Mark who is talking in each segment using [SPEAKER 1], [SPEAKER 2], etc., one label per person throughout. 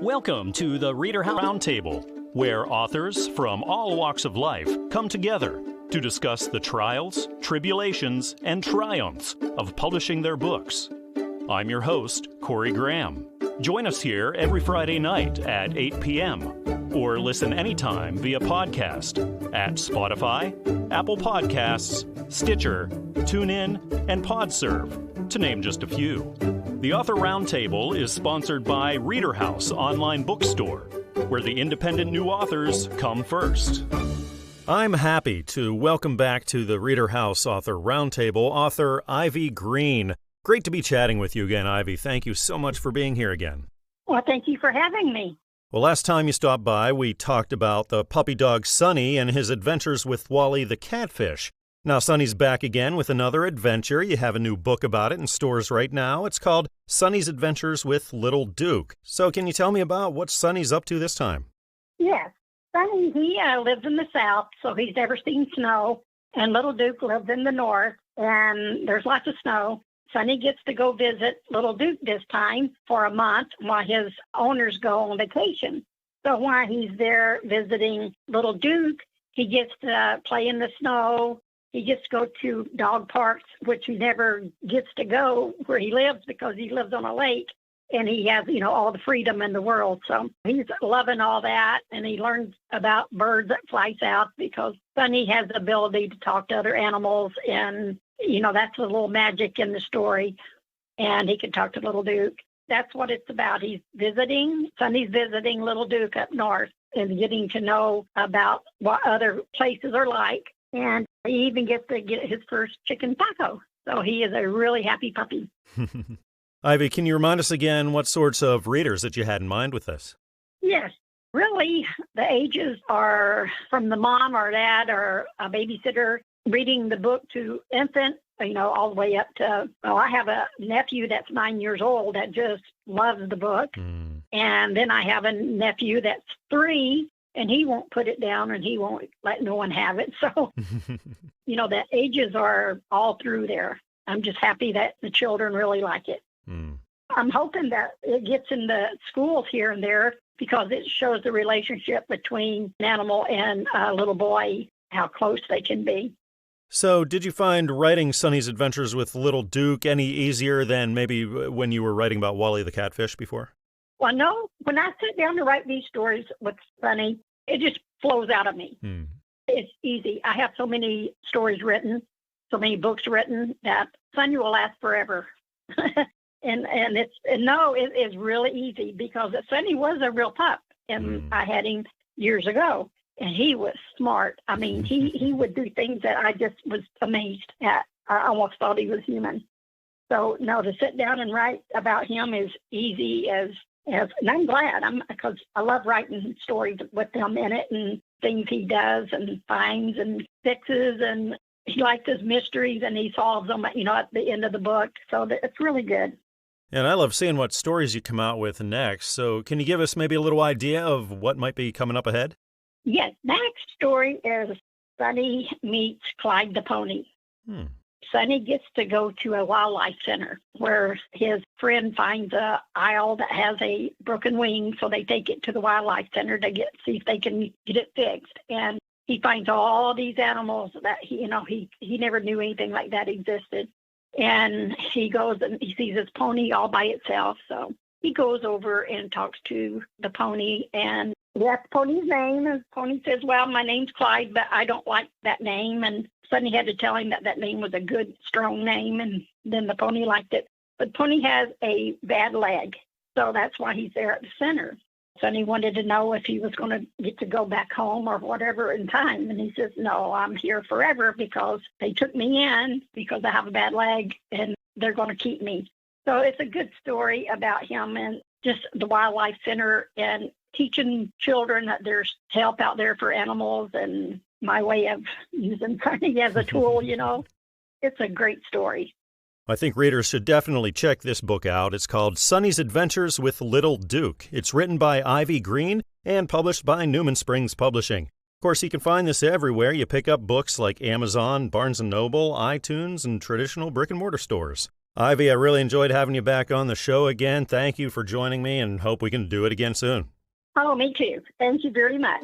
[SPEAKER 1] Welcome to the ReaderHouse Roundtable, where authors from all walks of life come together to discuss the trials, tribulations, and triumphs of publishing their books. I'm your host, Corey Graham. Join us here every Friday night at 8 p.m. or listen anytime via podcast at Spotify, Apple Podcasts, Stitcher, TuneIn, and PodServe, to name just a few. The Author Roundtable is sponsored by ReaderHouse Online Bookstore, where the independent new authors come first. I'm happy to welcome back to the ReaderHouse Author Roundtable author Ivey Green. Great to be chatting with you again, Ivey. Thank you so much for being here again.
[SPEAKER 2] Well, thank you for having me.
[SPEAKER 1] Well, last time you stopped by, we talked about the puppy dog Sonny and his adventures with Wally the catfish. Now, Sonny's back again with another adventure. You have a new book about it in stores right now. It's called Sonny's Adventures with Little Duke. So can you tell me about what Sonny's up to this time?
[SPEAKER 2] Yes. Sonny, he lives in the South, so he's never seen snow. And Little Duke lives in the North, and there's lots of snow. Sonny gets to go visit Little Duke this time for a month while his owners go on vacation. So while he's there visiting Little Duke, he gets to play in the snow. He gets to go to dog parks, which he never gets to go where he lives because he lives on a lake, and he has, all the freedom in the world. So he's loving all that, and he learns about birds that fly south because Sonny has the ability to talk to other animals, and, that's a little magic in the story, and he can talk to Little Duke. That's what it's about. Sonny's visiting Little Duke up north and getting to know about what other places are like. And he even gets to get his first chicken taco. So he is a really happy puppy.
[SPEAKER 1] Ivey, can you remind us again what sorts of readers that you had in mind with this?
[SPEAKER 2] Yes. Really, the ages are from the mom or dad or a babysitter reading the book to infant, all the way up to, I have a nephew that's 9 years old that just loves the book. And then I have a nephew that's 3. And he won't put it down, and he won't let no one have it. So, the ages are all through there. I'm just happy that the children really like it. I'm hoping that it gets in the schools here and there because it shows the relationship between an animal and a little boy, how close they can be.
[SPEAKER 1] So did you find writing Sonny's Adventures with Little Duke any easier than maybe when you were writing about Wally the catfish before?
[SPEAKER 2] Well, no. When I sit down to write these stories with Sonny, it just flows out of me. It's easy. I have so many stories written, so many books written that Sonny will last forever. and it is really easy because Sonny was a real pup, and I had him years ago, and he was smart. I mean, he would do things that I just was amazed at. I almost thought he was human. So, no, to sit down and write about him is easy as and I'm glad because I love writing stories with him in it and things he does and finds and fixes, and he likes his mysteries and he solves them, at the end of the book. So it's really good.
[SPEAKER 1] And I love seeing what stories you come out with next. So can you give us maybe a little idea of what might be coming up ahead?
[SPEAKER 2] Yes. Next story is Sonny meets Clyde the pony. Sonny gets to go to a wildlife center where his friend finds a owl that has a broken wing, so they take it to the wildlife center to see if they can get it fixed. And he finds all these animals that he never knew anything like that existed. And he goes and he sees his pony all by itself. So he goes over and talks to the pony and he asks the pony's name. And the pony says, well, my name's Clyde, but I don't like that name. And Sonny had to tell him that name was a good, strong name, and then the pony liked it. But Pony has a bad leg, so that's why he's there at the center. Sonny wanted to know if he was going to get to go back home or whatever in time, and he says, no, I'm here forever because they took me in because I have a bad leg, and they're going to keep me. So it's a good story about him and just the wildlife center and teaching children that there's help out there for animals, and my way of using Sonny as a tool, It's a great story.
[SPEAKER 1] I think readers should definitely check this book out. It's called Sonny's Adventures with Little Duke. It's written by Ivey Green and published by Newman Springs Publishing. Of course, you can find this everywhere. You pick up books like Amazon, Barnes & Noble, iTunes, and traditional brick-and-mortar stores. Ivy, I really enjoyed having you back on the show again. Thank you for joining me and hope we can do it again soon.
[SPEAKER 2] Oh, me too. Thank you very much.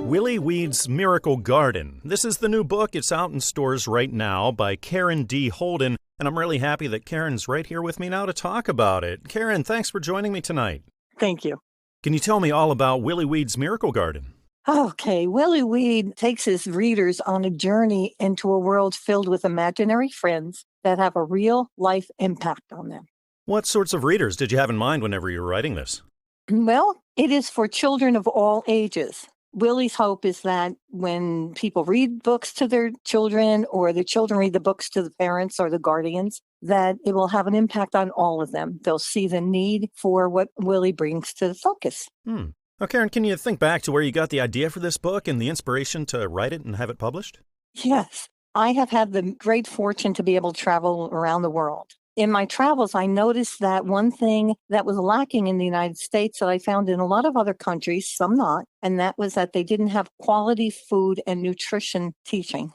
[SPEAKER 1] Willie Weed's Miracle Garden. This is the new book. It's out in stores right now by Karen D. Holden, and I'm really happy that Karen's right here with me now to talk about it. Karen, thanks for joining me tonight.
[SPEAKER 3] Thank you.
[SPEAKER 1] Can you tell me all about Willie Weed's Miracle Garden?
[SPEAKER 3] Okay, Willie Weed takes his readers on a journey into a world filled with imaginary friends that have a real life impact on them.
[SPEAKER 1] What sorts of readers did you have in mind whenever you were writing this?
[SPEAKER 3] Well, it is for children of all ages. Willie's hope is that when people read books to their children or the children read the books to the parents or the guardians, that it will have an impact on all of them. They'll see the need for what Willie brings to the focus.
[SPEAKER 1] Now, Karen, can you think back to where you got the idea for this book and the inspiration to write it and have it published?
[SPEAKER 3] Yes, I have had the great fortune to be able to travel around the world. In my travels, I noticed that one thing that was lacking in the United States that I found in a lot of other countries, some not, and that was that they didn't have quality food and nutrition teaching.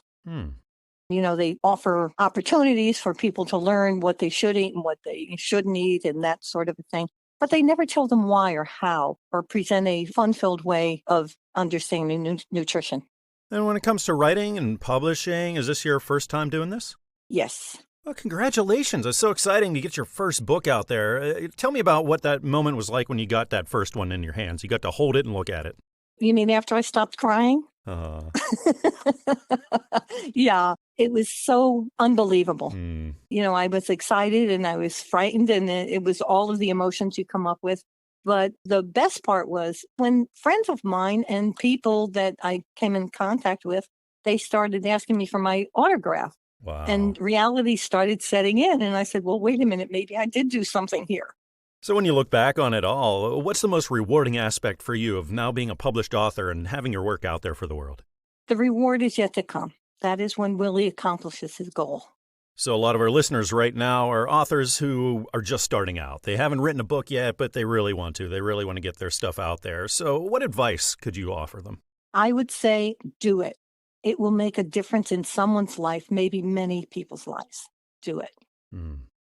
[SPEAKER 3] They offer opportunities for people to learn what they should eat and what they shouldn't eat and that sort of a thing. But they never tell them why or how or present a fun-filled way of understanding nutrition.
[SPEAKER 1] And when it comes to writing and publishing, is this your first time doing this?
[SPEAKER 3] Yes.
[SPEAKER 1] Well, congratulations. It's so exciting to get your first book out there. Tell me about what that moment was like when you got that first one in your hands. You got to hold it and look at it.
[SPEAKER 3] You mean after I stopped crying? Yeah, it was so unbelievable. I was excited and I was frightened, and it was all of the emotions you come up with. But the best part was when friends of mine and people that I came in contact with, they started asking me for my autograph.
[SPEAKER 1] Wow.
[SPEAKER 3] And reality started setting in. And I said, well, wait a minute, maybe I did do something here.
[SPEAKER 1] So when you look back on it all, what's the most rewarding aspect for you of now being a published author and having your work out there for the world?
[SPEAKER 3] The reward is yet to come. That is when Willie accomplishes his goal.
[SPEAKER 1] So a lot of our listeners right now are authors who are just starting out. They haven't written a book yet, but they really want to. They really want to get their stuff out there. So what advice could you offer them?
[SPEAKER 3] I would say do it. It will make a difference in someone's life, maybe many people's lives. Do it.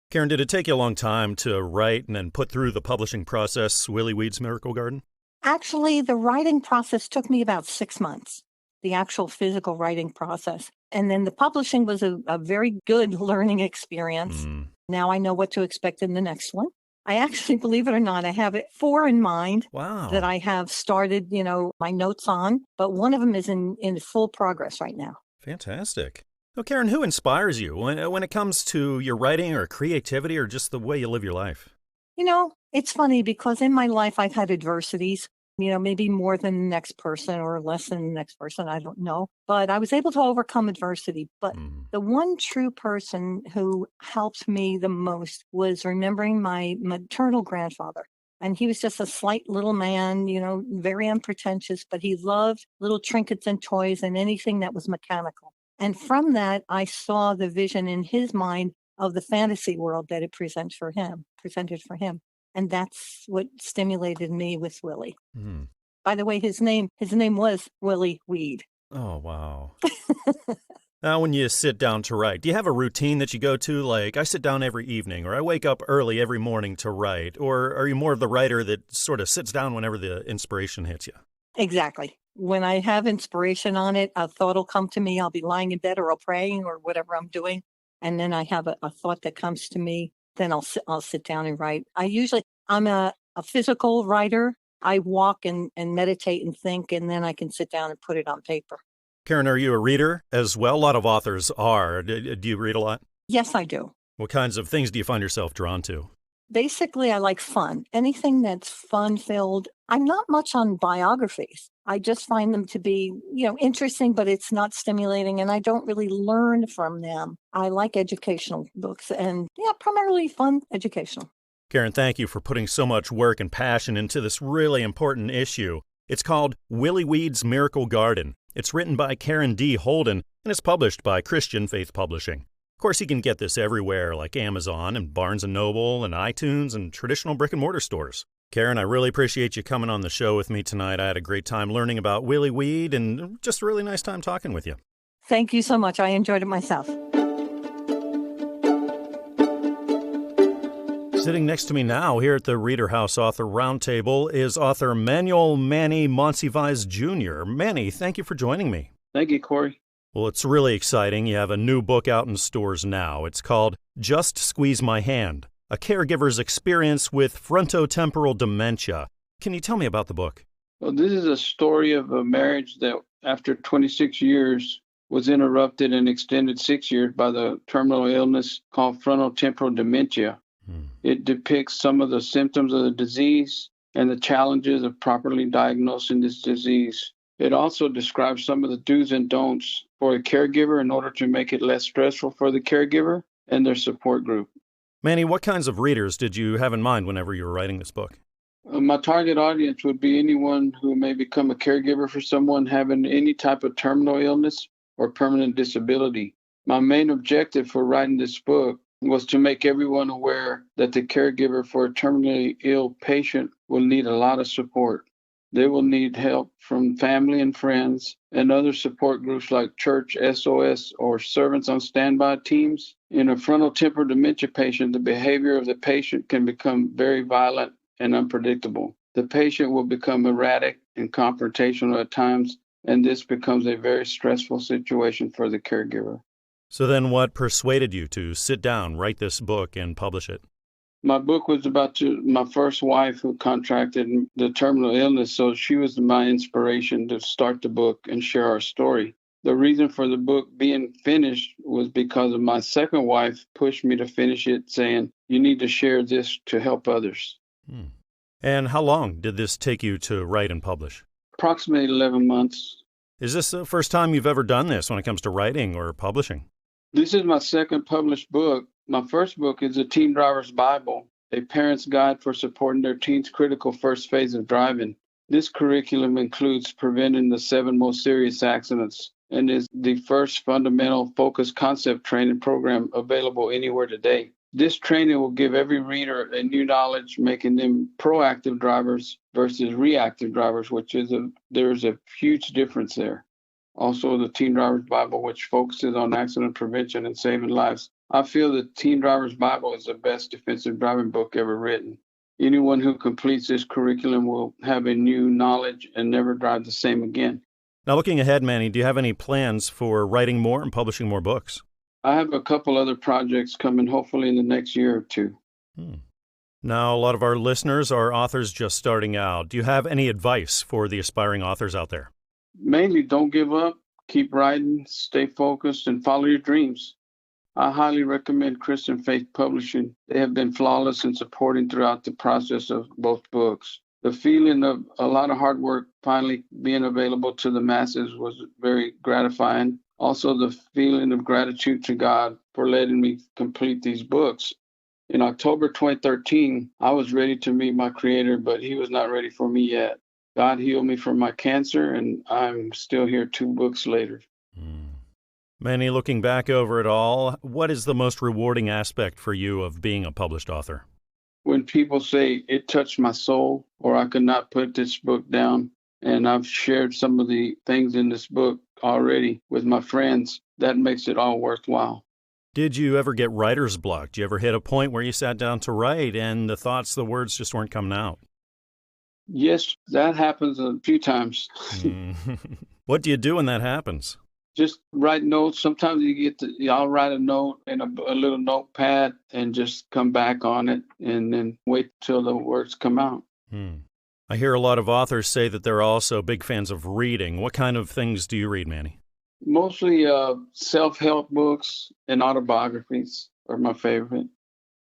[SPEAKER 1] Karen, did it take you a long time to write and then put through the publishing process, Willie Weed's Miracle Garden?
[SPEAKER 3] Actually, the writing process took me about 6 months, the actual physical writing process. And then the publishing was a very good learning experience. Now I know what to expect in the next one. I actually, believe it or not, I have 4 in mind.
[SPEAKER 1] Wow.
[SPEAKER 3] That I have started, my notes on, but one of them is in full progress right now.
[SPEAKER 1] Fantastic. So, Karen, who inspires you when it comes to your writing or creativity or just the way you live your life?
[SPEAKER 3] It's funny because in my life I've had adversities, maybe more than the next person or less than the next person. I don't know. But I was able to overcome adversity. But the one true person who helped me the most was remembering my maternal grandfather. And he was just a slight little man, very unpretentious, but he loved little trinkets and toys and anything that was mechanical. And from that, I saw the vision in his mind of the fantasy world that it presented for him. And that's what stimulated me with Willie. By the way, his name was Willie Weed.
[SPEAKER 1] Oh, wow. Now, when you sit down to write, do you have a routine that you go to? Like, I sit down every evening, or I wake up early every morning to write, or are you more of the writer that sort of sits down whenever the inspiration hits you?
[SPEAKER 3] Exactly. When I have inspiration on it, a thought will come to me. I'll be lying in bed or I'll praying or whatever I'm doing. And then I have a thought that comes to me. Then I'll sit down and write. I'm a physical writer. I walk and meditate and think, and then I can sit down and put it on paper.
[SPEAKER 1] Karen, are you a reader as well? A lot of authors are. Do you read a lot?
[SPEAKER 3] Yes, I do.
[SPEAKER 1] What kinds of things do you find yourself drawn to?
[SPEAKER 3] Basically, I like fun. Anything that's fun-filled. I'm not much on biographies. I just find them to be, interesting, but it's not stimulating, and I don't really learn from them. I like educational books and, primarily fun educational.
[SPEAKER 1] Karen, thank you for putting so much work and passion into this really important issue. It's called Willie Weed's Miracle Garden. It's written by Karen D. Holden, and it's published by Christian Faith Publishing. Of course, you can get this everywhere, like Amazon and Barnes & Noble and iTunes and traditional brick-and-mortar stores. Karen, I really appreciate you coming on the show with me tonight. I had a great time learning about Willie Weed and just a really nice time talking with you.
[SPEAKER 3] Thank you so much. I enjoyed it myself.
[SPEAKER 1] Sitting next to me now here at the ReaderHouse Author Roundtable is author Manuel Manny Moncivais Jr. Manny, thank you for joining me.
[SPEAKER 4] Thank you, Corey.
[SPEAKER 1] Well, it's really exciting. You have a new book out in stores now. It's called Just Squeeze My Hand, A Caregiver's Experience with Frontotemporal Dementia. Can you tell me about the book?
[SPEAKER 4] Well, this is a story of a marriage that, after 26 years, was interrupted and extended 6 years by the terminal illness called frontotemporal dementia. It depicts some of the symptoms of the disease and the challenges of properly diagnosing this disease. It also describes some of the do's and don'ts for a caregiver in order to make it less stressful for the caregiver and their support group.
[SPEAKER 1] Manny, what kinds of readers did you have in mind whenever you were writing this book?
[SPEAKER 4] My target audience would be anyone who may become a caregiver for someone having any type of terminal illness or permanent disability. My main objective for writing this book was to make everyone aware that the caregiver for a terminally ill patient will need a lot of support. They will need help from family and friends and other support groups like church, SOS, or servants on standby teams. In a frontotemporal dementia patient, the behavior of the patient can become very violent and unpredictable. The patient will become erratic and confrontational at times, and this becomes a very stressful situation for the caregiver.
[SPEAKER 1] So then what persuaded you to sit down, write this book, and publish it?
[SPEAKER 4] My book was about my first wife who contracted the terminal illness, so she was my inspiration to start the book and share our story. The reason for the book being finished was because of my second wife pushed me to finish it, saying, "You need to share this to help others."
[SPEAKER 1] And how long did this take you to write and publish?
[SPEAKER 4] Approximately 11 months.
[SPEAKER 1] Is this the first time you've ever done this when it comes to writing or publishing?
[SPEAKER 4] This is my second published book. My first book is A Teen Driver's Bible, a parent's guide for supporting their teen's critical first phase of driving. This curriculum includes preventing the 7 most serious accidents and is the first fundamental focused concept training program available anywhere today. This training will give every reader a new knowledge, making them proactive drivers versus reactive drivers, there's a huge difference there. Also, the Teen Driver's Bible, which focuses on accident prevention and saving lives. I feel the Teen Driver's Bible is the best defensive driving book ever written. Anyone who completes this curriculum will have a new knowledge and never drive the same again.
[SPEAKER 1] Now, looking ahead, Manny, do you have any plans for writing more and publishing more books?
[SPEAKER 4] I have a couple other projects coming hopefully in the next year or two.
[SPEAKER 1] Now, a lot of our listeners are authors just starting out. Do you have any advice for the aspiring authors out there?
[SPEAKER 4] Mainly, don't give up, keep writing, stay focused, and follow your dreams. I highly recommend Christian Faith Publishing. They have been flawless in supporting throughout the process of both books. The feeling of a lot of hard work finally being available to the masses was very gratifying. Also, the feeling of gratitude to God for letting me complete these books. In October 2013, I was ready to meet my Creator, but He was not ready for me yet. God healed me from my cancer, and I'm still here 2 books later.
[SPEAKER 1] Manny, looking back over it all, what is the most rewarding aspect for you of being a published author?
[SPEAKER 4] When people say it touched my soul, or I could not put this book down, and I've shared some of the things in this book already with my friends, that makes it all worthwhile.
[SPEAKER 1] Did you ever get writer's block? Did you ever hit a point where you sat down to write and the words just weren't coming out?
[SPEAKER 4] Yes, that happens a few times.
[SPEAKER 1] What do you do when that happens?
[SPEAKER 4] Just write notes. Sometimes I'll write a note in a little notepad and just come back on it and then wait till the words come out.
[SPEAKER 1] I hear a lot of authors say that they're also big fans of reading. What kind of things do you read, Manny?
[SPEAKER 4] Mostly self-help books and autobiographies are my favorite.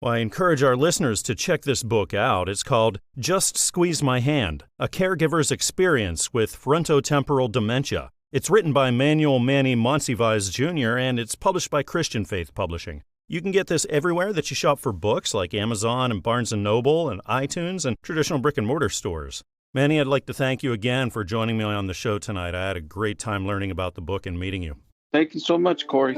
[SPEAKER 1] Well, I encourage our listeners to check this book out. It's called Just Squeeze My Hand, A Caregiver's Experience with Frontotemporal Dementia. It's written by Manuel Manny Moncivais Jr., and it's published by Christian Faith Publishing. You can get this everywhere that you shop for books, like Amazon and Barnes & Noble and iTunes and traditional brick-and-mortar stores. Manny, I'd like to thank you again for joining me on the show tonight. I had a great time learning about the book and meeting you.
[SPEAKER 4] Thank you so much, Corey.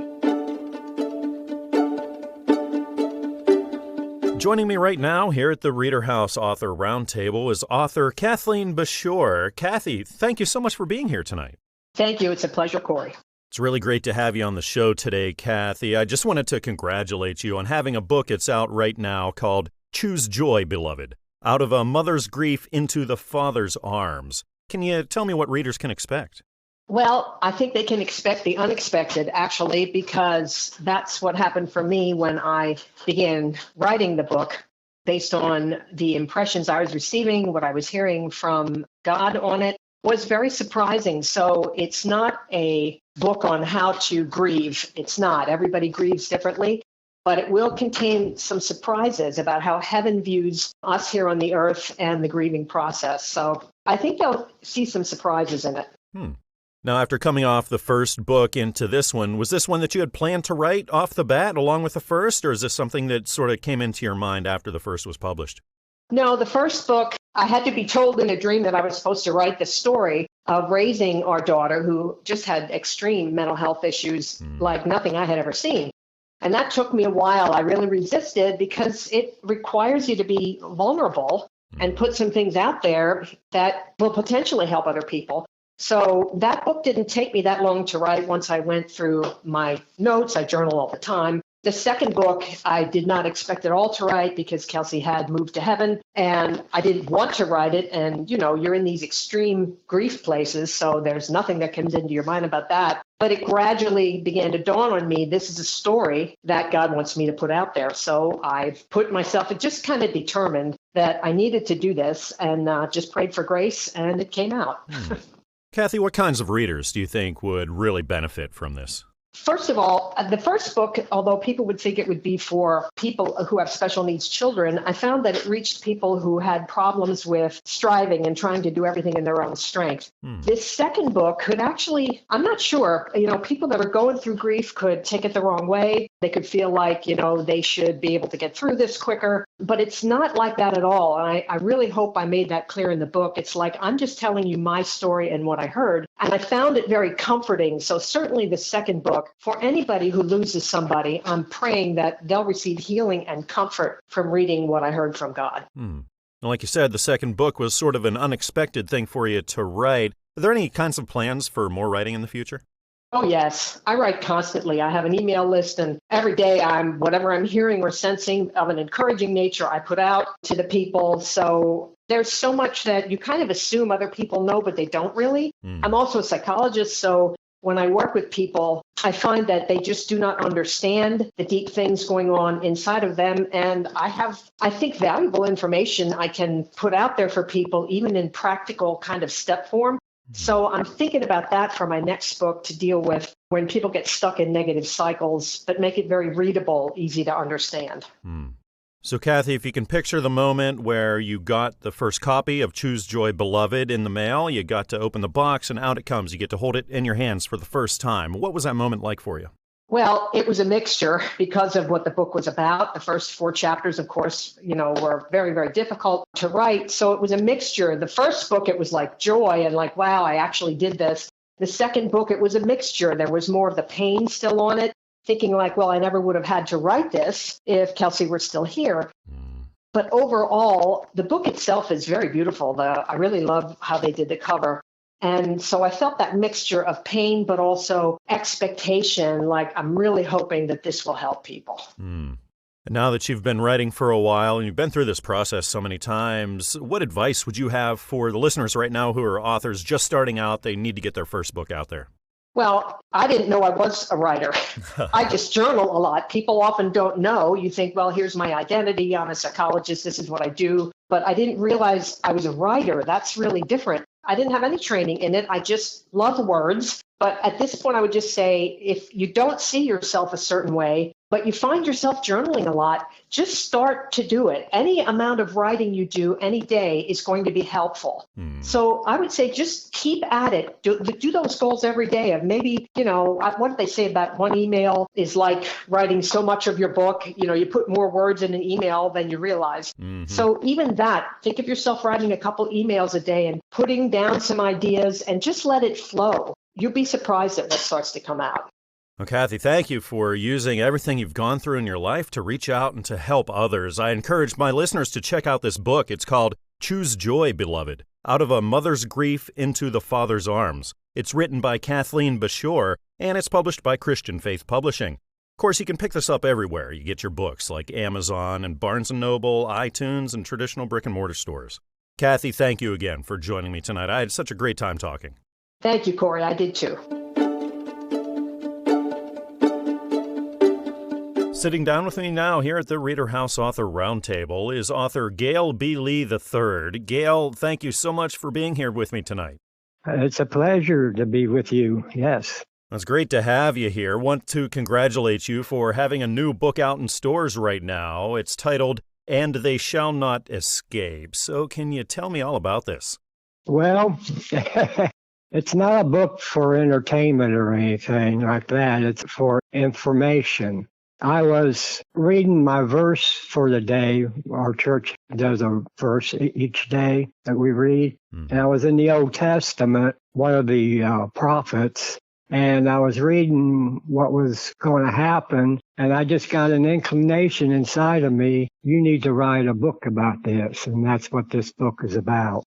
[SPEAKER 1] Joining me right now here at the ReaderHouse Author Roundtable is author Kathleen Basehore. Kathy, thank you so much for being here tonight.
[SPEAKER 5] Thank you. It's a pleasure, Corey.
[SPEAKER 1] It's really great to have you on the show today, Kathy. I just wanted to congratulate you on having a book that's out right now called Choose Joy, Beloved, Out of a Mother's Grief into the Father's Arms. Can you tell me what readers can expect?
[SPEAKER 5] Well, I think they can expect the unexpected, actually, because that's what happened for me when I began writing the book. Based on the impressions I was receiving, what I was hearing from God on it was very surprising. So it's not a book on how to grieve. It's not. Everybody grieves differently, but it will contain some surprises about how heaven views us here on the earth and the grieving process. So I think you'll see some surprises in it.
[SPEAKER 1] Now, after coming off the first book into this one, was this one that you had planned to write off the bat along with the first, or is this something that sort of came into your mind after the first was published?
[SPEAKER 5] No, the first book, I had to be told in a dream that I was supposed to write the story of raising our daughter who just had extreme mental health issues like nothing I had ever seen. And that took me a while. I really resisted because it requires you to be vulnerable and put some things out there that will potentially help other people. So that book didn't take me that long to write. Once I went through my notes, I journal all the time. The second book, I did not expect at all to write because Kelsey had moved to heaven and I didn't want to write it. And, you know, you're in these extreme grief places, so there's nothing that comes into your mind about that. But it gradually began to dawn on me, this is a story that God wants me to put out there. So I put myself, it just kind of determined that I needed to do this and just prayed for grace and it came out.
[SPEAKER 1] Kathy, what kinds of readers do you think would really benefit from this?
[SPEAKER 5] First of all, the first book, although people would think it would be for people who have special needs children, I found that it reached people who had problems with striving and trying to do everything in their own strength. This second book could actually, I'm not sure, people that are going through grief could take it the wrong way. They could feel like, they should be able to get through this quicker, but it's not like that at all. And I really hope I made that clear in the book. It's like, I'm just telling you my story and what I heard. And I found it very comforting. So certainly the second book, for anybody who loses somebody, I'm praying that they'll receive healing and comfort from reading what I heard from God.
[SPEAKER 1] Well, like you said, the second book was sort of an unexpected thing for you to write. Are there any kinds of plans for more writing in the future?
[SPEAKER 5] Oh, yes. I write constantly. I have an email list, and every day whatever I'm hearing or sensing of an encouraging nature, I put out to the people. So there's so much that you kind of assume other people know, but they don't really. I'm also a psychologist, so when I work with people, I find that they just do not understand the deep things going on inside of them. And I have, I think, valuable information I can put out there for people, even in practical kind of step form. So I'm thinking about that for my next book to deal with when people get stuck in negative cycles, but make it very readable, easy to understand.
[SPEAKER 1] So, Kathy, if you can picture the moment where you got the first copy of Choose Joy, Beloved in the mail, you got to open the box and out it comes. You get to hold it in your hands for the first time. What was that moment like for you?
[SPEAKER 5] Well, it was a mixture because of what the book was about. The first 4 chapters, of course, were very, very difficult to write. So it was a mixture. The first book, it was like joy and like, wow, I actually did this. The second book, it was a mixture. There was more of the pain still on it. Thinking like, well, I never would have had to write this if Kelsey were still here. But overall, the book itself is very beautiful. I really love how they did the cover. And so I felt that mixture of pain, but also expectation, like I'm really hoping that this will help people.
[SPEAKER 1] And now that you've been writing for a while and you've been through this process so many times, what advice would you have for the listeners right now who are authors just starting out? They need to get their first book out there.
[SPEAKER 5] Well, I didn't know I was a writer. I just journal a lot. People often don't know. You think, well, here's my identity. I'm a psychologist. This is what I do. But I didn't realize I was a writer. That's really different. I didn't have any training in it. I just love words. But at this point, I would just say, if you don't see yourself a certain way, but you find yourself journaling a lot, just start to do it. Any amount of writing you do any day is going to be helpful. So I would say just keep at it. Do those goals every day of maybe, what did they say about one email is like writing so much of your book. You put more words in an email than you realize. So even that, think of yourself writing a couple emails a day and putting down some ideas and just let it flow. You'll be surprised at what starts to come out.
[SPEAKER 1] Well, Kathy, thank you for using everything you've gone through in your life to reach out and to help others. I encourage my listeners to check out this book. It's called Choose Joy, Beloved, Out of a Mother's Grief into the Father's Arms. It's written by Kathleen Basehore, and it's published by Christian Faith Publishing. Of course, you can pick this up everywhere you get your books, like Amazon and Barnes & Noble, iTunes, and traditional brick-and-mortar stores. Kathy, thank you again for joining me tonight. I had such a great time talking.
[SPEAKER 5] Thank you, Corey. I did too.
[SPEAKER 1] Sitting down with me now here at the ReaderHouse Author Roundtable is author Gail B Lee III. Gail, thank you so much for being here with me tonight.
[SPEAKER 6] It's a pleasure to be with you, yes.
[SPEAKER 1] It's great to have you here. Want to congratulate you for having a new book out in stores right now. It's titled, And They Shall Not Escape. So can you tell me all about this?
[SPEAKER 6] Well, it's not a book for entertainment or anything like that. It's for information. I was reading my verse for the day. Our church does a verse each day that we read. And I was in the Old Testament, one of the prophets, and I was reading what was going to happen, and I just got an inclination inside of me, you need to write a book about this, and that's what this book is about.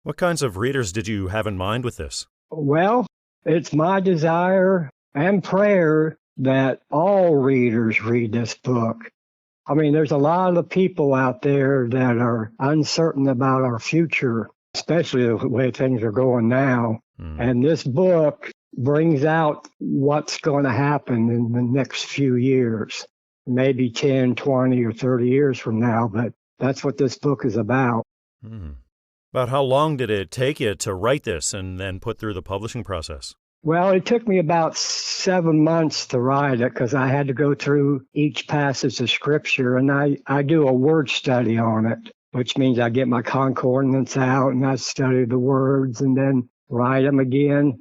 [SPEAKER 1] What kinds of readers did you have in mind with this?
[SPEAKER 6] Well, it's my desire and prayer that all readers read this book. I mean, there's a lot of people out there that are uncertain about our future, especially the way things are going now. And this book brings out what's going to happen in the next few years, maybe 10, 20, or 30 years from now, but that's what this book is about.
[SPEAKER 1] About how long did it take you to write this and then put through the publishing process?
[SPEAKER 6] Well, it took me about 7 months to write it because I had to go through each passage of Scripture, and I do a word study on it, which means I get my concordance out and I study the words and then write them again.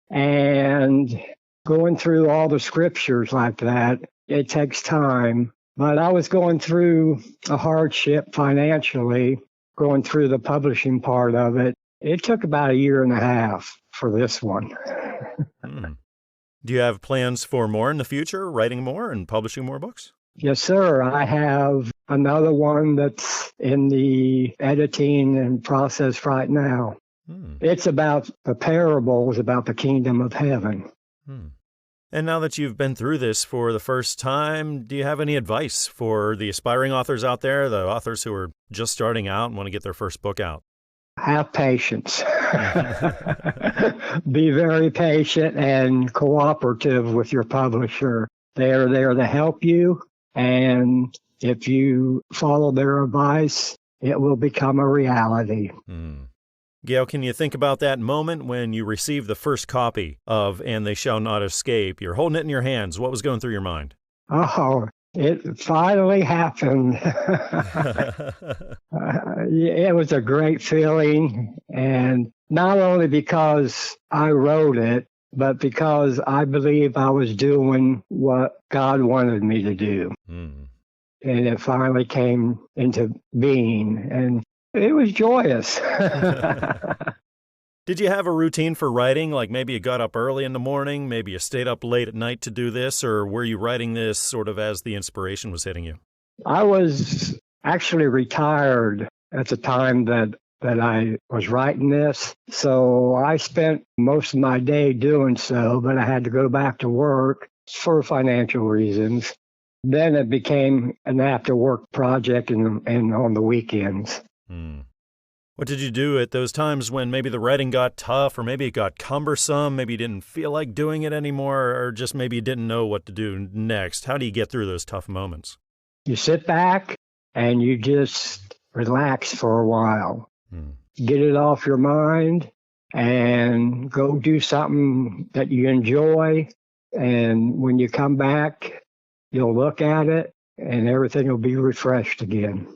[SPEAKER 6] And going through all the Scriptures like that, it takes time. But I was going through a hardship financially, going through the publishing part of it. It took about 1.5 years for this one.
[SPEAKER 1] Do you have plans for more in the future, writing more and publishing more books?
[SPEAKER 6] Yes, sir. I have another one that's in the editing and process right now. It's about the parables about the kingdom of heaven.
[SPEAKER 1] And now that you've been through this for the first time, do you have any advice for the aspiring authors out there, the authors who are just starting out and want to get their first book out?
[SPEAKER 6] Have patience. Be very patient and cooperative with your publisher. They are there to help you, and if you follow their advice, it will become a reality.
[SPEAKER 1] Gail, can you think about that moment when you received the first copy of And They Shall Not Escape? You're holding it in your hands. What was going through your mind?
[SPEAKER 6] Oh, it finally happened. It was a great feeling, and not only because I wrote it, but because I believe I was doing what God wanted me to do. And it finally came into being, and it was joyous.
[SPEAKER 1] Did you have a routine for writing? Like maybe you got up early in the morning, maybe you stayed up late at night to do this, or were you writing this sort of as the inspiration was hitting you?
[SPEAKER 6] I was actually retired at the time that I was writing this. So I spent most of my day doing so, but I had to go back to work for financial reasons. Then it became an after-work project and on the weekends.
[SPEAKER 1] What did you do at those times when maybe the writing got tough, or maybe it got cumbersome, maybe you didn't feel like doing it anymore, or just maybe you didn't know what to do next? How do you get through those tough moments?
[SPEAKER 6] You sit back and you just relax for a while. Get it off your mind and go do something that you enjoy. And when you come back, you'll look at it and everything will be refreshed again.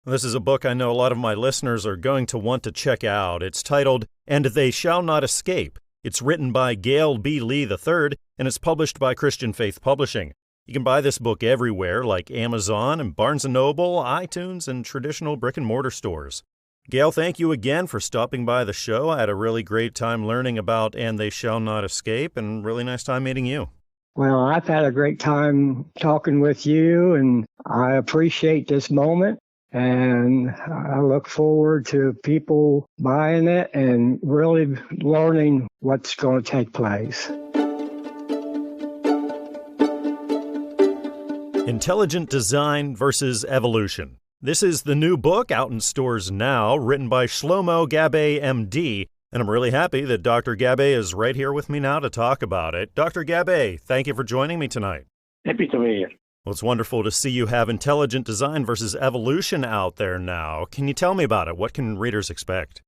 [SPEAKER 1] This is a book I know a lot of my listeners are going to want to check out. It's titled, And They Shall Not Escape. It's written by Gail B Lee III, and it's published by Christian Faith Publishing. You can buy this book everywhere, like Amazon and Barnes & Noble, iTunes, and traditional brick-and-mortar stores. Gail, thank you again for stopping by the show. I had a really great time learning about And They Shall Not Escape, and really nice time meeting you.
[SPEAKER 6] Well, I've had a great time talking with you, and I appreciate this moment. And I look forward to people buying it and really learning what's going to take place.
[SPEAKER 1] Intelligent Design versus Evolution. This is the new book out in stores now, written by Shlomo Gabbay, MD, and I'm really happy that Dr. Gabbay is right here with me now to talk about it. Dr. Gabbay, thank you for joining me tonight.
[SPEAKER 7] Happy to be here.
[SPEAKER 1] Well, it's wonderful to see you have Intelligent Design versus Evolution out there now. Can you tell me about it? What can readers expect?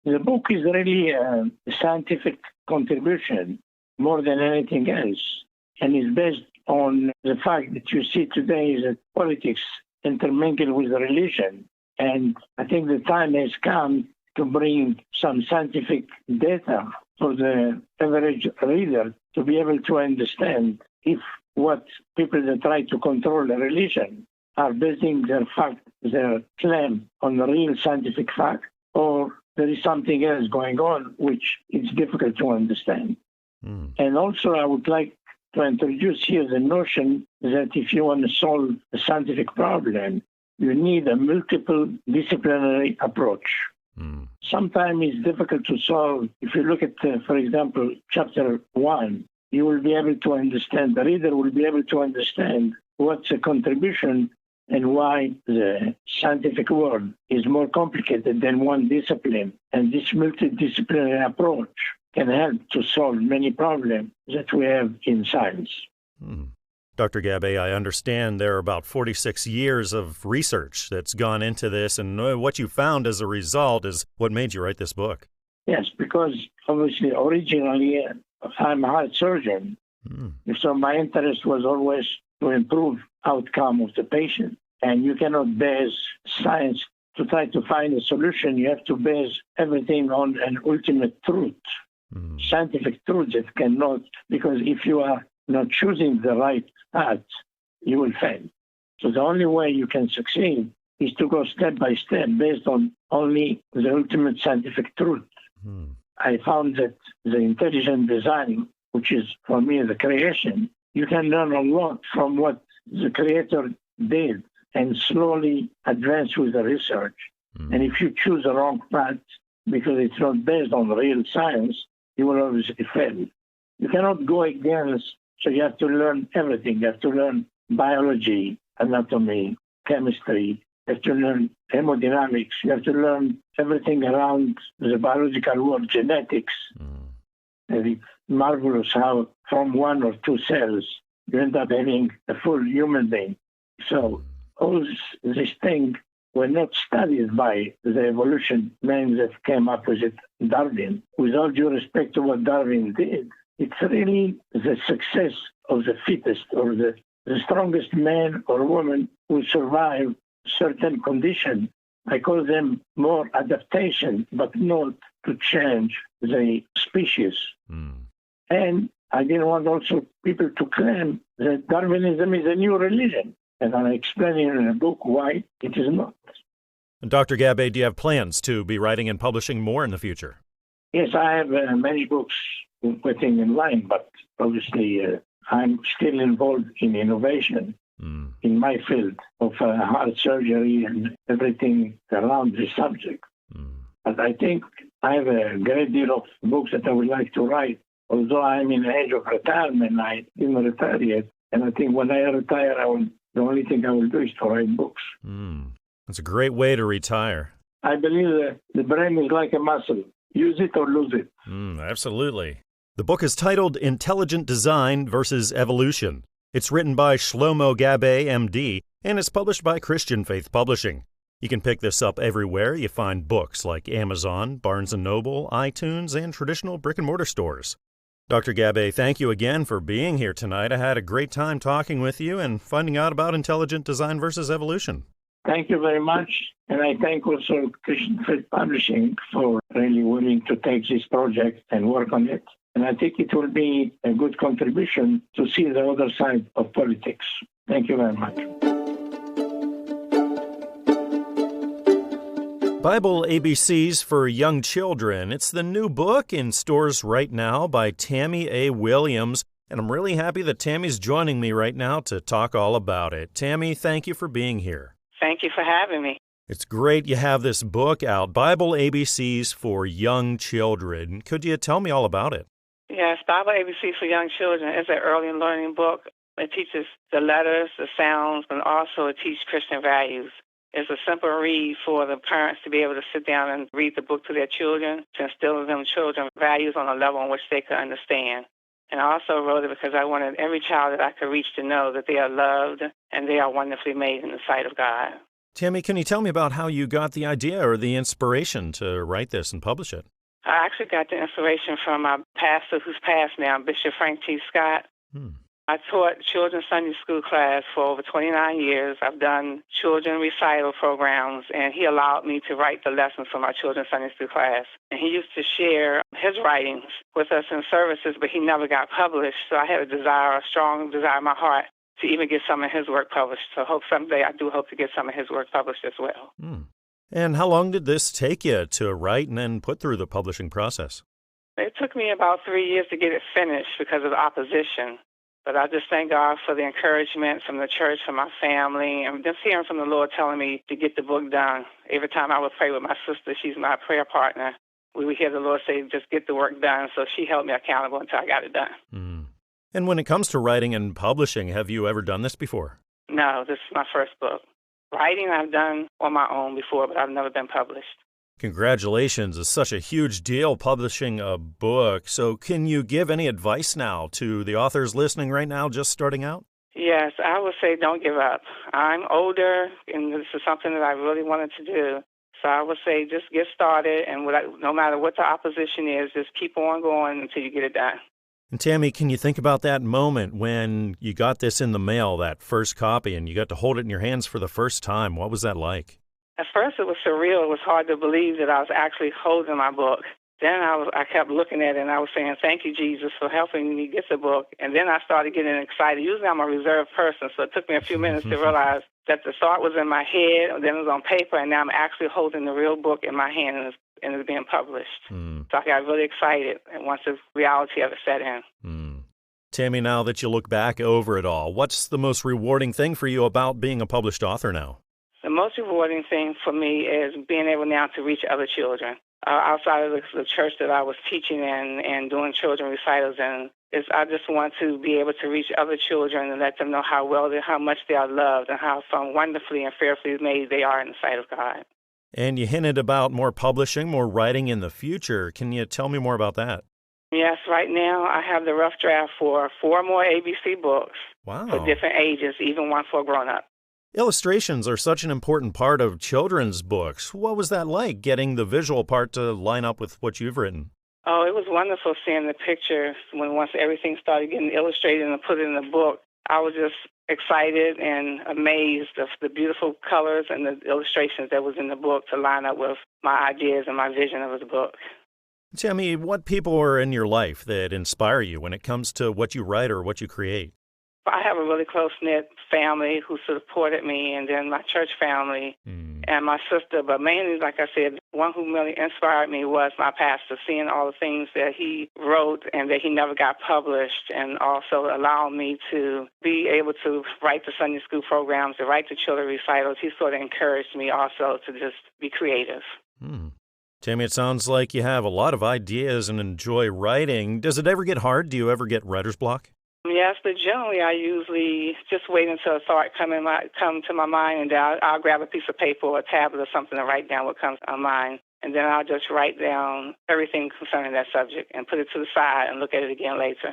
[SPEAKER 7] The book is really a scientific contribution more than anything else, and is based on the fact that you see today is that politics intermingle with religion. And I think the time has come to bring some scientific data for the average reader to be able to understand if what people that try to control the religion are basing their claim on the real scientific fact, or there is something else going on which is difficult to understand. And also I would like to introduce here the notion that if you want to solve a scientific problem, you need a multiple disciplinary approach. Sometimes it's difficult to solve. If you look at, for example, chapter 1, you will be able to understand, the reader will be able to understand what's a contribution and why the scientific world is more complicated than one discipline. And this multidisciplinary approach can help to solve many problems that we have in science.
[SPEAKER 1] Dr. Gabbay, I understand there are about 46 years of research that's gone into this, and what you found as a result is what made you write this book.
[SPEAKER 7] Yes, because obviously originally I'm a heart surgeon, so my interest was always to improve outcome of the patient. And you cannot base science to try to find a solution. You have to base everything on an ultimate truth, scientific truth that cannot, because if you are not choosing the right path, you will fail. So the only way you can succeed is to go step by step based on only the ultimate scientific truth. I found that the intelligent design, which is for me the creation, you can learn a lot from what the creator did and slowly advance with the research. And if you choose the wrong path because it's not based on real science, you will obviously fail. You cannot go against, so you have to learn everything. You have to learn biology, anatomy, chemistry. You have to learn hemodynamics. You have to learn everything around the biological world, genetics. And it's marvelous how from one or two cells, you end up having a full human being. So all these things were not studied by the evolution men that came up with it, Darwin. With all due respect to what Darwin did, it's really the success of the fittest or the strongest man or woman who survive certain condition. I call them more adaptation, but not to change the species. And I didn't want also people to claim that Darwinism is a new religion. And I'm explaining in the book why it is not.
[SPEAKER 1] And Dr. Gabbay, do you have plans to be writing and publishing more in the future?
[SPEAKER 7] Yes, I have many books waiting in line, but obviously I'm still involved in innovation in my field of heart surgery and everything around this subject. But I think I have a great deal of books that I would like to write. Although I'm in the age of retirement, I didn't retire yet. And I think when I retire, the only thing I will do is to write books.
[SPEAKER 1] That's a great way to retire.
[SPEAKER 7] I believe that the brain is like a muscle. Use it or lose it.
[SPEAKER 1] Absolutely. The book is titled Intelligent Design versus Evolution. It's written by Shlomo Gabbay, MD, and it's published by Christian Faith Publishing. You can pick this up everywhere you find books like Amazon, Barnes & Noble, iTunes, and traditional brick-and-mortar stores. Dr. Gabbay, thank you again for being here tonight. I had a great time talking with you and finding out about Intelligent Design versus Evolution.
[SPEAKER 7] Thank you very much. And I thank also Christian Faith Publishing for really willing to take this project and work on it. And I think it will be a good contribution to see the other side of politics. Thank you very much.
[SPEAKER 1] Bible ABCs for Young Children. It's the new book in stores right now by Tammy A. Williams. And I'm really happy that Tammy's joining me right now to talk all about it. Tammy, thank you for being here.
[SPEAKER 8] Thank you for having me.
[SPEAKER 1] It's great you have this book out, Bible ABCs for Young Children. Could you tell me all about it?
[SPEAKER 8] Yes, Bible ABC for Young Children is an early learning book. It teaches the letters, the sounds, and also it teaches Christian values. It's a simple read for the parents to be able to sit down and read the book to their children, to instill in them children values on a level in which they could understand. And I also wrote it because I wanted every child that I could reach to know that they are loved and they are wonderfully made in the sight of God.
[SPEAKER 1] Tammy, can you tell me about how you got the idea or the inspiration to write this and publish it?
[SPEAKER 8] I actually got the inspiration from my pastor who's passed now, Bishop Frank T. Scott. I taught children's Sunday school class for over 29 years. I've done children recital programs, and he allowed me to write the lessons for my children's Sunday school class. And he used to share his writings with us in services, but he never got published. So I had a strong desire in my heart to even get some of his work published. So someday I do hope to get some of his work published as well.
[SPEAKER 1] And how long did this take you to write and then put through the publishing process?
[SPEAKER 8] It took me about 3 years to get it finished because of the opposition. But I just thank God for the encouragement from the church, from my family, and just hearing from the Lord telling me to get the book done. Every time I would pray with my sister, she's my prayer partner, we would hear the Lord say, just get the work done. So she held me accountable until I got it done.
[SPEAKER 1] And when it comes to writing and publishing, have you ever done this before?
[SPEAKER 8] No, this is my first book. Writing I've done on my own before, but I've never been published.
[SPEAKER 1] Congratulations. It's such a huge deal publishing a book. So can you give any advice now to the authors listening right now just starting out?
[SPEAKER 8] Yes, I would say don't give up. I'm older, and this is something that I really wanted to do. So I would say just get started, and no matter what the opposition is, just keep on going until you get it done.
[SPEAKER 1] And Tammy, can you think about that moment when you got this in the mail, that first copy, and you got to hold it in your hands for the first time? What was that like?
[SPEAKER 8] At first, it was surreal. It was hard to believe that I was actually holding my book. Then I kept looking at it, and I was saying, thank you, Jesus, for helping me get the book. And then I started getting excited. Usually I'm a reserved person, so it took me a few minutes to realize that the thought was in my head, and then it was on paper, and now I'm actually holding the real book in my hand, and it's being published. So I got really excited once the reality of it set in.
[SPEAKER 1] Tammy, now that you look back over it all, what's the most rewarding thing for you about being a published author now?
[SPEAKER 8] The most rewarding thing for me is being able now to reach other children. Outside of the church that I was teaching in and doing children recitals in, I just want to be able to reach other children and let them know how much they are loved and how wonderfully and fearfully made they are in the sight of God.
[SPEAKER 1] And you hinted about more publishing, more writing in the future. Can you tell me more about that?
[SPEAKER 8] Yes, right now I have the rough draft for 4 more ABC books for different ages, even one for a grown-up.
[SPEAKER 1] Illustrations are such an important part of children's books. What was that like, getting the visual part to line up with what you've written?
[SPEAKER 8] Oh, it was wonderful seeing the pictures once everything started getting illustrated and put in the book. I was just excited and amazed of the beautiful colors and the illustrations that was in the book to line up with my ideas and my vision of the book.
[SPEAKER 1] Tammy, what people are in your life that inspire you when it comes to what you write or what you create?
[SPEAKER 8] I have a really close-knit family who supported me, and then my church family and my sister. But mainly, like I said, one who really inspired me was my pastor, seeing all the things that he wrote and that he never got published, and also allowing me to be able to write the Sunday school programs, to write the children recitals. He sort of encouraged me also to just be creative.
[SPEAKER 1] Tammy, it sounds like you have a lot of ideas and enjoy writing. Does it ever get hard? Do you ever get writer's block?
[SPEAKER 8] Yes, but generally I usually just wait until a thought come to my mind, and then I'll grab a piece of paper or a tablet or something to write down what comes to my mind, and then I'll just write down everything concerning that subject and put it to the side and look at it again later.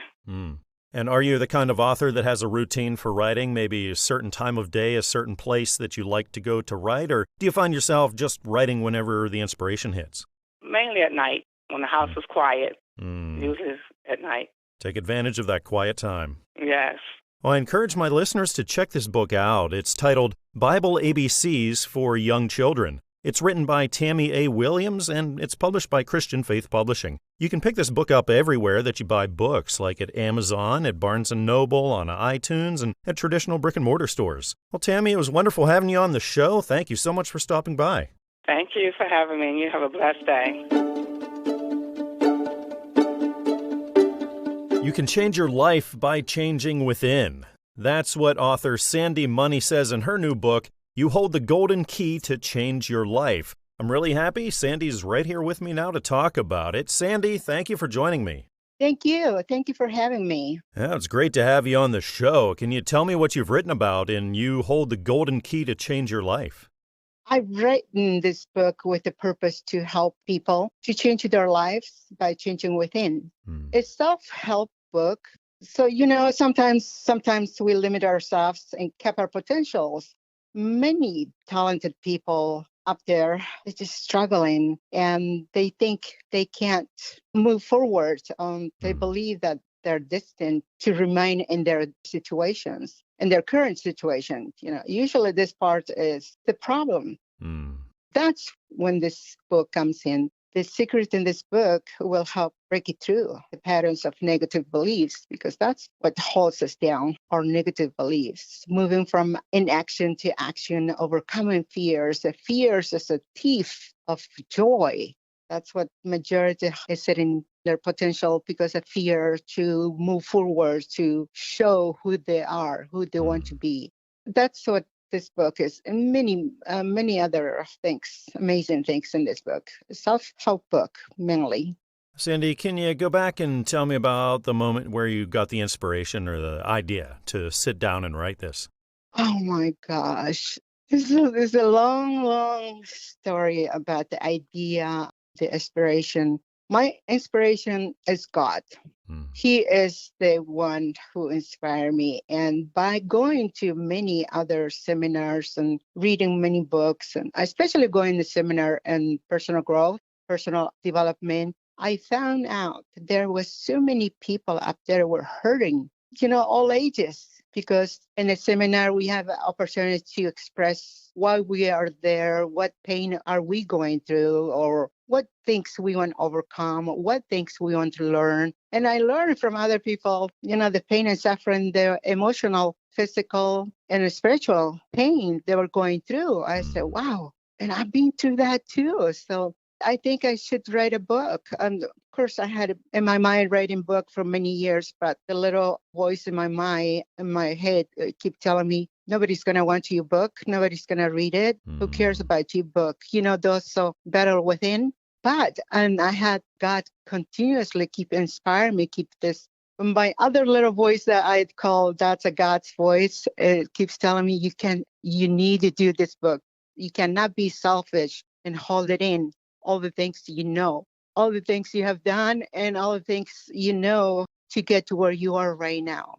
[SPEAKER 1] And are you the kind of author that has a routine for writing, maybe a certain time of day, a certain place that you like to go to write, or do you find yourself just writing whenever the inspiration hits?
[SPEAKER 8] Mainly at night, when the house is quiet, usually at night.
[SPEAKER 1] Take advantage of that quiet time.
[SPEAKER 8] Yes.
[SPEAKER 1] Well, I encourage my listeners to check this book out. It's titled Bible ABCs for Young Children. It's written by Tammy A. Williams, and it's published by Christian Faith Publishing. You can pick this book up everywhere that you buy books, like at Amazon, at Barnes & Noble, on iTunes, and at traditional brick-and-mortar stores. Well, Tammy, it was wonderful having you on the show. Thank you so much for stopping by.
[SPEAKER 8] Thank you for having me, and you have a blessed day.
[SPEAKER 1] You can change your life by changing within. That's what author Sandy Money says in her new book, You Hold the Golden Key to Change Your Life. I'm really happy Sandy's right here with me now to talk about it. Sandy, thank you for joining me.
[SPEAKER 9] Thank you. Thank you for having me.
[SPEAKER 1] Yeah, it's great to have you on the show. Can you tell me what you've written about in You Hold the Golden Key to Change Your Life?
[SPEAKER 9] I've written this book with the purpose to help people to change their lives by changing within. It's a self-help book. So, sometimes we limit ourselves and keep our potentials. Many talented people up there, they're just struggling and they think they can't move forward. They believe that they're destined to remain in their situations, in their current situation. Usually this part is the problem. That's when this book comes in. The secret in this book will help break it through the patterns of negative beliefs, because that's what holds us down, our negative beliefs. Moving from inaction to action, overcoming fears. The fears is a thief of joy. That's what majority is setting their potential because of fear to move forward, to show who they are, who they want to be. That's what this book is, and many other things, amazing things in this book. A self-help book, mainly.
[SPEAKER 1] Sandy, can you go back and tell me about the moment where you got the inspiration or the idea to sit down and write this?
[SPEAKER 9] Oh my gosh. This is a long story about the idea, the inspiration. My inspiration is God. He is the one who inspired me. And by going to many other seminars and reading many books, and especially going to seminar and personal growth, personal development, I found out there was so many people up there were hurting, all ages. Because in a seminar, we have an opportunity to express why we are there, what pain are we going through, or what things we want to overcome, what things we want to learn. And I learned from other people, the pain and suffering, the emotional, physical, and spiritual pain they were going through. I said, wow, and I've been through that too. So I think I should write a book. And of course, I had in my mind writing book for many years, but the little voice in my mind, in my head, keep telling me, nobody's going to want your book. Nobody's going to read it. Who cares about your book? Those so battle within. And I had God continuously keep inspiring me, keep this. My other little voice that I'd call, that's a God's voice. It keeps telling me, you need to do this book. You cannot be selfish and hold it in. All the things all the things you have done, and all the things to get to where you are right now.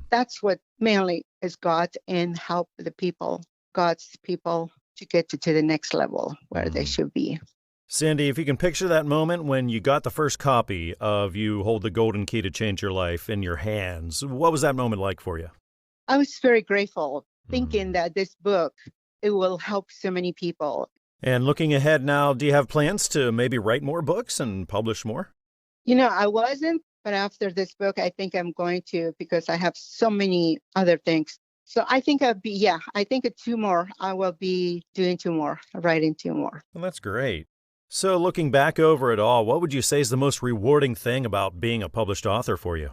[SPEAKER 9] That's what mainly is God, and help the people, God's people, to get to the next level where they should be.
[SPEAKER 1] Sandy, if you can picture that moment when you got the first copy of You Hold the Golden Key to Change Your Life in your hands, what was that moment like for you?
[SPEAKER 9] I was very grateful, thinking that this book, it will help so many people.
[SPEAKER 1] And looking ahead now, do you have plans to maybe write more books and publish more?
[SPEAKER 9] I wasn't, but after this book, I think I'm going to, because I have so many other things. So I think I think 2 more. I will be doing 2 more, writing 2 more.
[SPEAKER 1] Well, that's great. So looking back over it all, what would you say is the most rewarding thing about being a published author for you?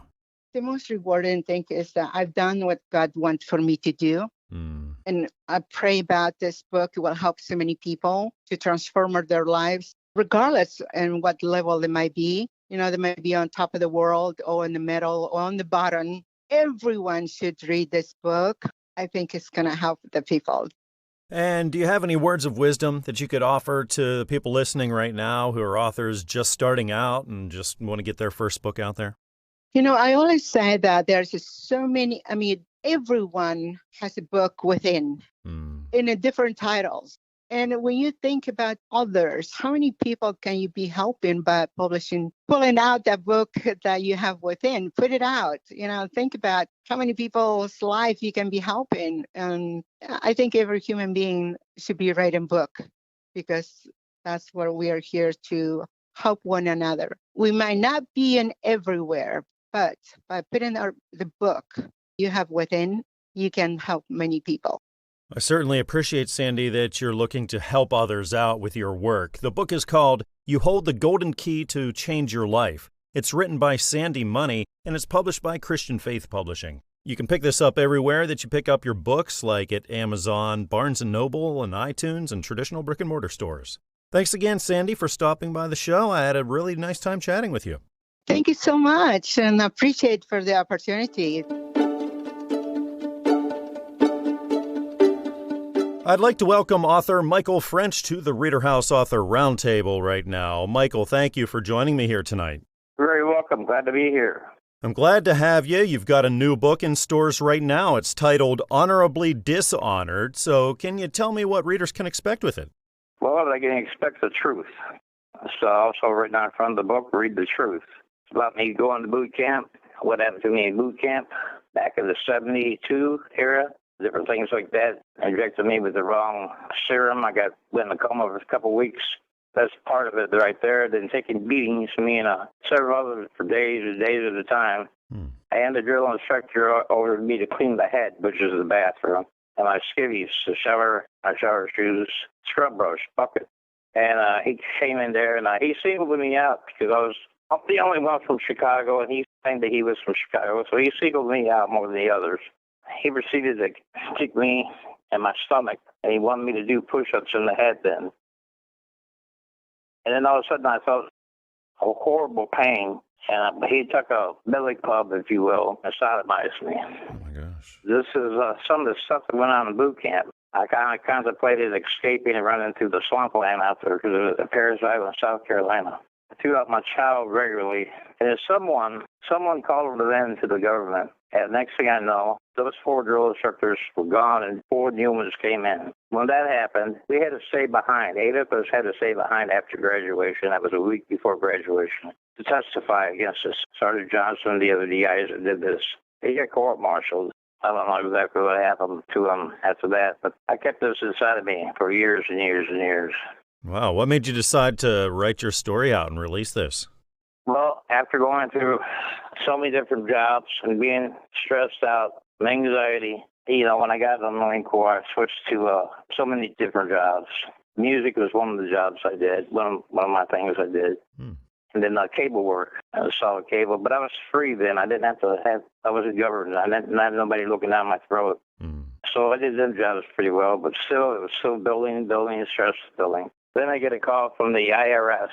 [SPEAKER 9] The most rewarding thing is that I've done what God wants for me to do. And I pray about this book. It will help so many people to transform their lives, regardless and what level they might be. They might be on top of the world or in the middle or on the bottom. Everyone should read this book. I think it's going to help the people.
[SPEAKER 1] And do you have any words of wisdom that you could offer to people listening right now who are authors just starting out and just want to get their first book out there?
[SPEAKER 9] I always say that there's just so many, everyone has a book within in a different titles. And when you think about others, how many people can you be helping by pulling out that book that you have within, put it out, think about how many people's life you can be helping. And I think every human being should be writing a book, because that's what we are here to help one another. We might not be in everywhere, but by putting the book you have within, you can help many people.
[SPEAKER 1] I certainly appreciate, Sandy, that you're looking to help others out with your work. The book is called You Hold the Golden Key to Change Your Life. It's written by Sandy Money, and it's published by Christian Faith Publishing. You can pick this up everywhere that you pick up your books, like at Amazon, Barnes & Noble, and iTunes, and traditional brick-and-mortar stores. Thanks again, Sandy, for stopping by the show. I had a really nice time chatting with you.
[SPEAKER 9] Thank you so much, and appreciate for the opportunity.
[SPEAKER 1] I'd like to welcome author Michael French to the ReaderHouse Author Roundtable right now. Michael, thank you for joining me here tonight.
[SPEAKER 10] Very welcome. Glad to be here.
[SPEAKER 1] I'm glad to have you. You've got a new book in stores right now. It's titled Honorably Dishonored. So can you tell me what readers can expect with it?
[SPEAKER 10] Well, they can expect the truth. So also written on front of the book, Read the Truth. It's about me going to boot camp, what happened to me in boot camp back in the 72 era. Different things like that. They injected me with the wrong serum. I went in a coma for a couple of weeks. That's part of it right there. Then taking beatings, me and several others for days and days at a time. I had the drill instructor ordered me to clean the head, which is the bathroom, and my skivvies, the shower, my shower shoes, scrub brush, bucket. And he came in there and he singled me out because I'm the only one from Chicago, and he claimed that he was from Chicago, so he singled me out more than the others. He proceeded to kick me in my stomach, and he wanted me to do push-ups in the head then. And then all of a sudden I felt a horrible pain, and he took a belly club, if you will, and sodomized me.
[SPEAKER 1] Oh, my gosh.
[SPEAKER 10] This is some of the stuff that went on in boot camp. I kind of contemplated escaping and running through the swampland out there because it was Paris Island, South Carolina. I threw out my child regularly, and then someone called them in to the government. And next thing I know, those 4 drill instructors were gone and 4 new ones came in. When that happened, we had to stay behind. 8 of us had to stay behind after graduation. That was a week before graduation to testify against us. Sergeant Johnson, the other DIs that did this, they got court-martialed. I don't know exactly what happened to them after that, but I kept this inside of me for years and years and years.
[SPEAKER 1] Wow. What made you decide to write your story out and release this?
[SPEAKER 10] Well, after going through so many different jobs and being stressed out, anxiety, when I got in the Marine Corps, I switched to so many different jobs. Music was one of the jobs I did, one of my things I did. And then cable work, solid cable. But I was free then. I didn't have to I wasn't governed. I didn't have nobody looking down my throat. So I did them jobs pretty well, but still, it was still building, stress building. Then I get a call from the IRS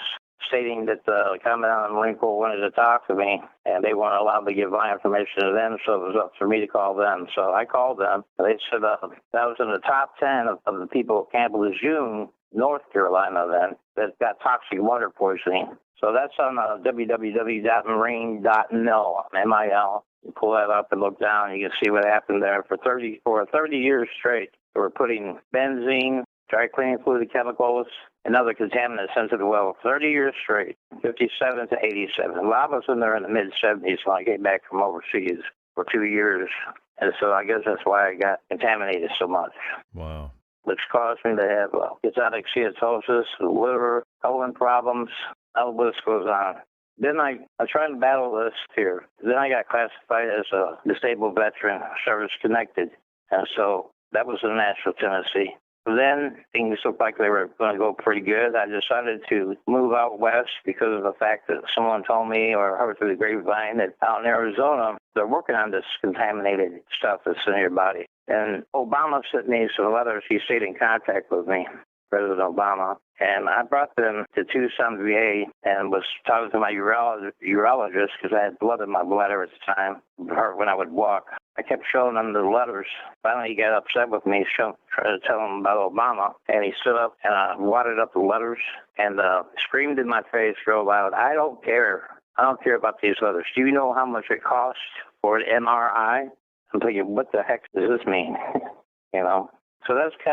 [SPEAKER 10] stating that the Commandant of the Marine Corps wanted to talk to me, and they weren't allowed to give my information to them, so it was up for me to call them. So I called them. They said that was in the top 10 of the people at Camp Lejeune, North Carolina then, that got toxic water poisoning. So that's on www.marine.mil, M-I-L. You pull that up and look down, you can see what happened there. For 30 years straight, they were putting benzene, dry cleaning fluid chemicals, and other contaminants into the well 30 years straight, 57 to 87. A lot of us in there in the mid-70s when I came back from overseas for 2 years. And so I guess that's why I got contaminated so much.
[SPEAKER 1] Wow.
[SPEAKER 10] Which caused me to have exotic steatosis, liver, colon problems. The list goes on. Then I tried to battle this here. Then I got classified as a disabled veteran, service-connected. And so that was in Nashville, Tennessee. Then things looked like they were going to go pretty good. I decided to move out west because of the fact that someone told me or heard through the grapevine that out in Arizona, they're working on this contaminated stuff that's in your body. And Obama sent me some letters. He stayed in contact with me, President Obama. And I brought them to Tucson, VA, and was talking to my urologist because I had blood in my bladder at the time, hurt when I would walk. I kept showing him the letters. Finally, he got upset with me, trying to tell him about Obama. And he stood up and wadded up the letters and screamed in my face real loud, I don't care. I don't care about these letters. Do you know how much it costs for an MRI? I'm thinking, what the heck does this mean? So that's the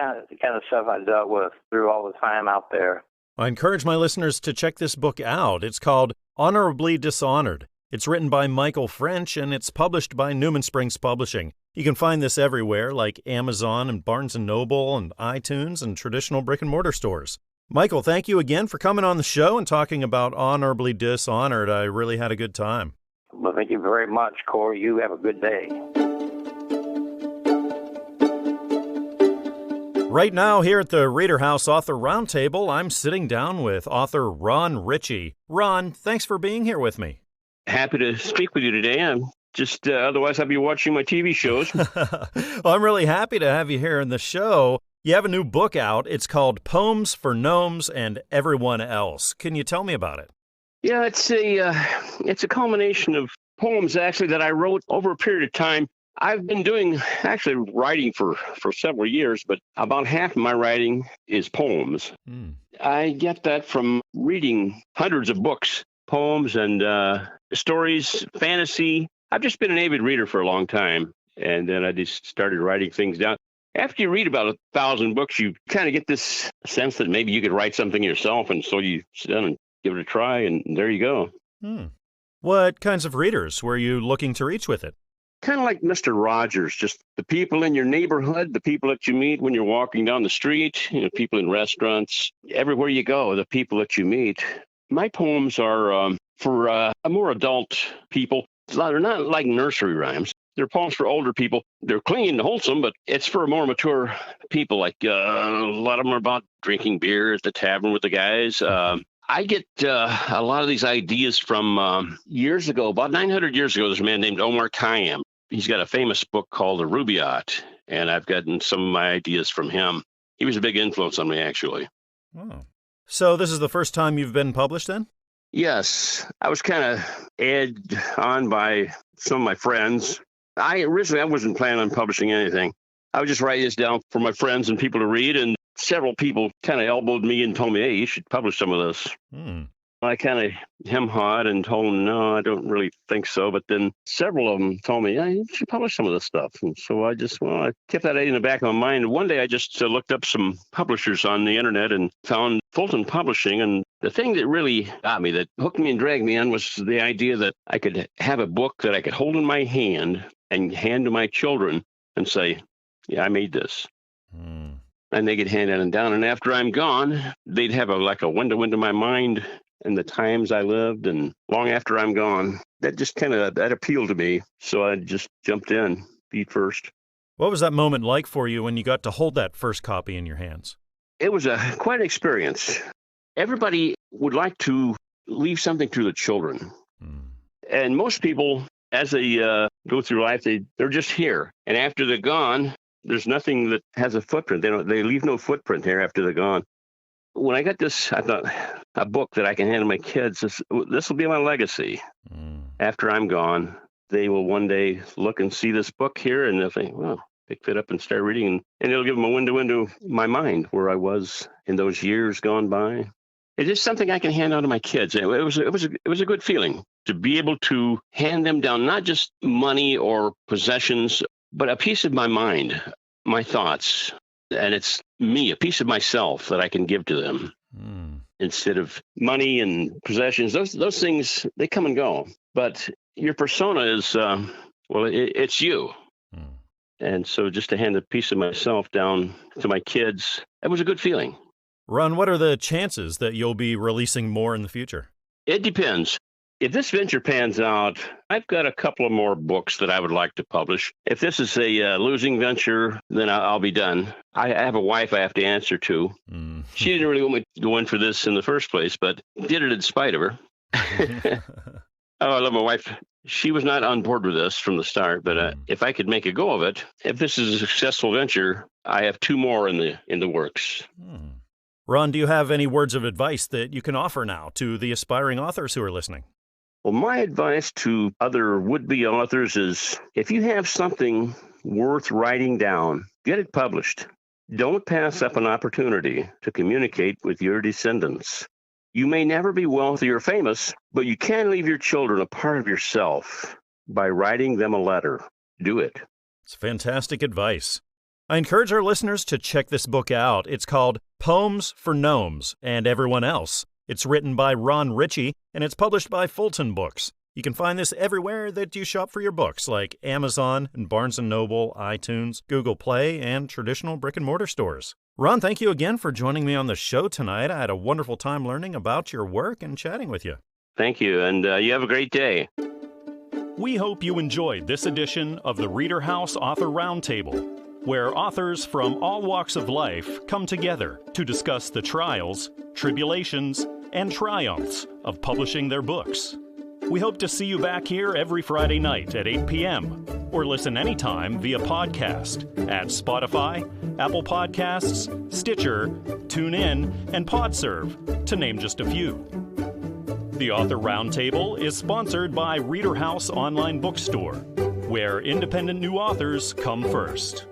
[SPEAKER 10] kind of stuff I dealt with through all the time out there.
[SPEAKER 1] I encourage my listeners to check this book out. It's called Honorably Dishonored. It's written by Michael French, and it's published by Newman Springs Publishing. You can find this everywhere, like Amazon and Barnes & Noble and iTunes and traditional brick-and-mortar stores. Michael, thank you again for coming on the show and talking about Honorably Dishonored. I really had a good time.
[SPEAKER 10] Well, thank you very much, Corey. You have a good day.
[SPEAKER 1] Right now, here at the ReaderHouse Author Roundtable, I'm sitting down with author Ritchie. Ron, thanks for being here with me.
[SPEAKER 11] Happy to speak with you today. I'm Just otherwise I'd be watching my TV shows.
[SPEAKER 1] Well, I'm really happy to have you here in the show. You have a new book out. It's called Poems for Gnomes and Everyone Else. Can you tell me about it?
[SPEAKER 11] Yeah, it's a culmination of poems actually that I wrote over a period of time. I've been actually writing for several years, but about half of my writing is poems. I get that from reading hundreds of books, poems and stories, fantasy. I've just been an avid reader for a long time, and then I just started writing things down. After you read about 1,000 books, you kind of get this sense that maybe you could write something yourself, and so you sit down and give it a try, and there you go.
[SPEAKER 1] What kinds of readers were you looking to reach with it?
[SPEAKER 11] Kind of like Mr. Rogers, just the people in your neighborhood, the people that you meet when you're walking down the street, people in restaurants, everywhere you go, the people that you meet. My poems are for a more adult people. They're not like nursery rhymes. They're poems for older people. They're clean and wholesome, but it's for more mature people. Like a lot of them are about drinking beer at the tavern with the guys. I get a lot of these ideas from years ago. About 900 years ago, there's a man named Omar Khayyam. He's got a famous book called The Rubaiyat, and I've gotten some of my ideas from him. He was a big influence on me, actually.
[SPEAKER 1] Oh. So this is the first time you've been published, then?
[SPEAKER 11] Yes. I was kind of egged on by some of my friends. Originally, I wasn't planning on publishing anything. I would just write this down for my friends and people to read, and several people kind of elbowed me and told me, hey, you should publish some of this. I kind of hem-hawed and told them, no, I don't really think so. But then several of them told me, yeah, you should publish some of this stuff. And so I kept that in the back of my mind. One day I just looked up some publishers on the internet and found Fulton Publishing. And the thing that really got me, that hooked me and dragged me in, was the idea that I could have a book that I could hold in my hand and hand to my children and say, yeah, I made this. And they could hand it down. And after I'm gone, they'd have a window into my mind and the times I lived, and long after I'm gone. That just that appealed to me. So I just jumped in, feet first.
[SPEAKER 1] What was that moment like for you when you got to hold that first copy in your hands?
[SPEAKER 11] It was quite an experience. Everybody would like to leave something to the children. And most people, as they go through life, they're just here. And after they're gone, there's nothing that has a footprint. They leave no footprint here after they're gone. When I got this, I thought, a book that I can hand to my kids, this will be my legacy. After I'm gone, they will one day look and see this book here, and they'll think, well, pick it up and start reading. And it'll give them a window into my mind, where I was in those years gone by. It is something I can hand out to my kids. It was a good feeling to be able to hand them down, not just money or possessions, but a piece of my mind, my thoughts. And it's me, a piece of myself that I can give to them instead of money and possessions. Those things, they come and go. But your persona is, it's you. And so just to hand a piece of myself down to my kids, it was a good feeling.
[SPEAKER 1] Ron, what are the chances that you'll be releasing more in the future?
[SPEAKER 11] It depends. If this venture pans out, I've got a couple of more books that I would like to publish. If this is a losing venture, then I'll be done. I have a wife I have to answer to. She didn't really want me to go in for this in the first place, but did it in spite of her. Oh, I love my wife. She was not on board with this from the start, but if I could make a go of it, if this is a successful venture, I have two more in the works.
[SPEAKER 1] Ron, do you have any words of advice that you can offer now to the aspiring authors who are listening?
[SPEAKER 11] Well, my advice to other would-be authors is, if you have something worth writing down, get it published. Don't pass up an opportunity to communicate with your descendants. You may never be wealthy or famous, but you can leave your children a part of yourself by writing them a letter. Do it.
[SPEAKER 1] It's fantastic advice. I encourage our listeners to check this book out. It's called Poems for Gnomes and Everyone Else. It's written by Ritchie, and it's published by Fulton Books. You can find this everywhere that you shop for your books, like Amazon and Barnes & Noble, iTunes, Google Play, and traditional brick-and-mortar stores. Ron, thank you again for joining me on the show tonight. I had a wonderful time learning about your work and chatting with you.
[SPEAKER 11] Thank you, and you have a great day.
[SPEAKER 1] We hope you enjoyed this edition of the ReaderHouse Author Roundtable, where authors from all walks of life come together to discuss the trials, tribulations, and triumphs of publishing their books. We hope to see you back here every Friday night at 8 p.m. or listen anytime via podcast at Spotify, Apple Podcasts, Stitcher, TuneIn, and PodServe, to name just a few. The Author Roundtable is sponsored by ReaderHouse Online Bookstore, where independent new authors come first.